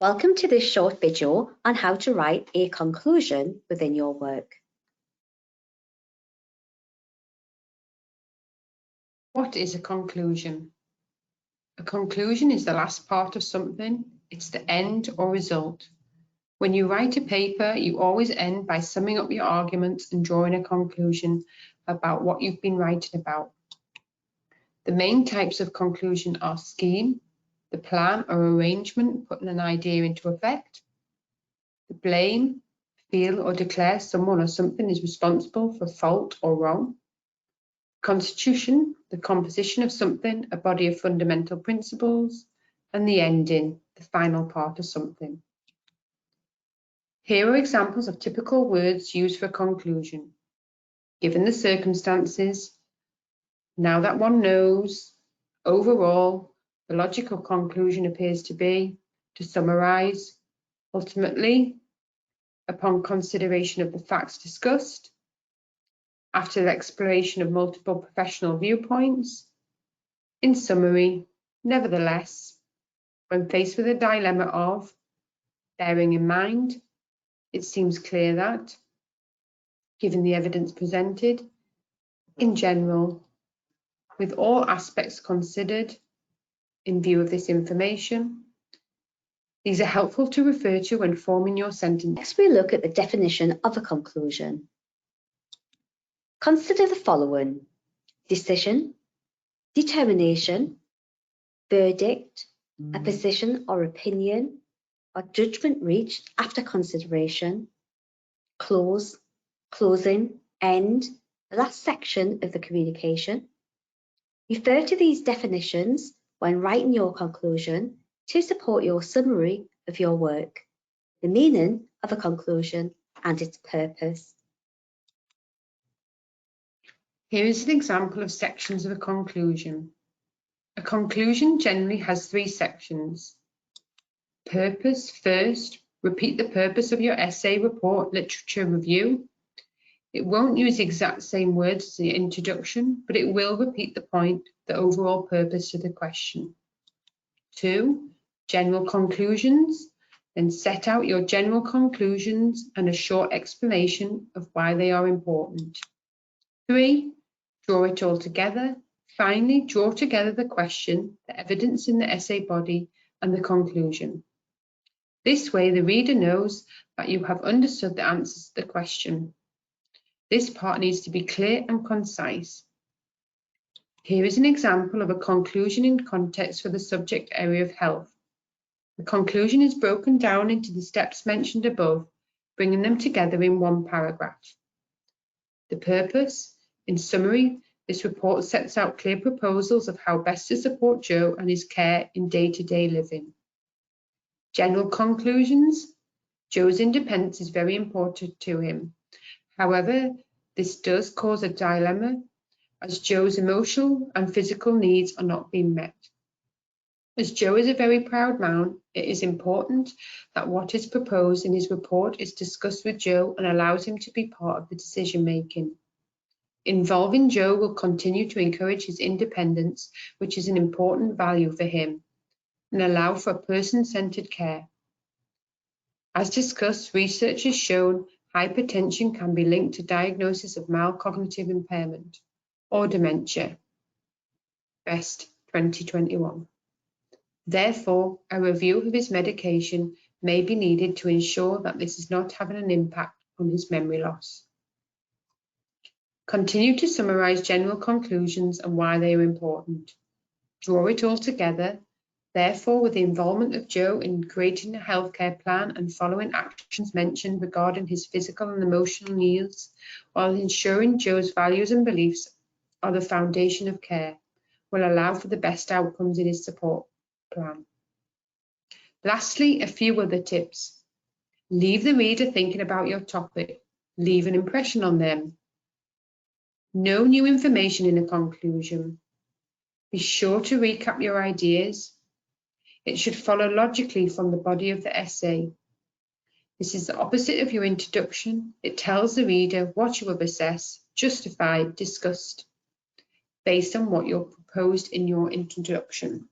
Welcome to this short video on how to write a conclusion within your work. What is a conclusion? A conclusion is the last part of something. It's the end or result. When you write a paper, you always end by summing up your arguments and drawing a conclusion about what you've been writing about. The main types of conclusion are scheme, the plan or arrangement putting an idea into effect, the blame, feel or declare someone or something is responsible for fault or wrong, constitution, the composition of something, a body of fundamental principles, and the ending, the final part of something. Here are examples of typical words used for conclusion. Given the circumstances, now that one knows, overall, the logical conclusion appears to be, to summarize, ultimately, upon consideration of the facts discussed, after the exploration of multiple professional viewpoints, in summary, nevertheless, when faced with a dilemma of, bearing in mind, it seems clear that, given the evidence presented, in general, with all aspects considered, in view of this information, these are helpful to refer to when forming your sentence. Next, we look at the definition of a conclusion. Consider the following: decision, determination, verdict, a position or opinion, or judgment reached after consideration, close, closing, end, the last section of the communication. Refer to these definitions when writing your conclusion to support your summary of your work, the meaning of a conclusion and its purpose. Here is an example of sections of a conclusion. A conclusion generally has 3 sections. Purpose first, repeat the purpose of your essay, report, literature review. It won't use the exact same words as the introduction, but it will repeat the point, the overall purpose of the question. 2, general conclusions. Then set out your general conclusions and a short explanation of why they are important. 3, draw it all together. Finally, draw together the question, the evidence in the essay body, and the conclusion. This way, the reader knows that you have understood the answers to the question. This part needs to be clear and concise. Here is an example of a conclusion in context for the subject area of health. The conclusion is broken down into the steps mentioned above, bringing them together in one paragraph. The purpose, in summary, this report sets out clear proposals of how best to support Joe and his care in day-to-day living. General conclusions, Joe's independence is very important to him. However, this does cause a dilemma as Joe's emotional and physical needs are not being met. As Joe is a very proud man, it is important that what is proposed in his report is discussed with Joe and allows him to be part of the decision making. Involving Joe will continue to encourage his independence, which is an important value for him, and allow for person-centered care. As discussed, research has shown hypertension can be linked to diagnosis of mild cognitive impairment or dementia. Best 2021. Therefore, a review of his medication may be needed to ensure that this is not having an impact on his memory loss. Continue to summarize general conclusions and why they are important. Draw it all together. Therefore, with the involvement of Joe in creating a healthcare plan and following actions mentioned regarding his physical and emotional needs, while ensuring Joe's values and beliefs are the foundation of care, will allow for the best outcomes in his support plan. Lastly, a few other tips. Leave the reader thinking about your topic. Leave an impression on them. No new information in a conclusion. Be sure to recap your ideas. It should follow logically from the body of the essay. This is the opposite of your introduction. It tells the reader what you have assessed, justified, discussed, based on what you proposed in your introduction.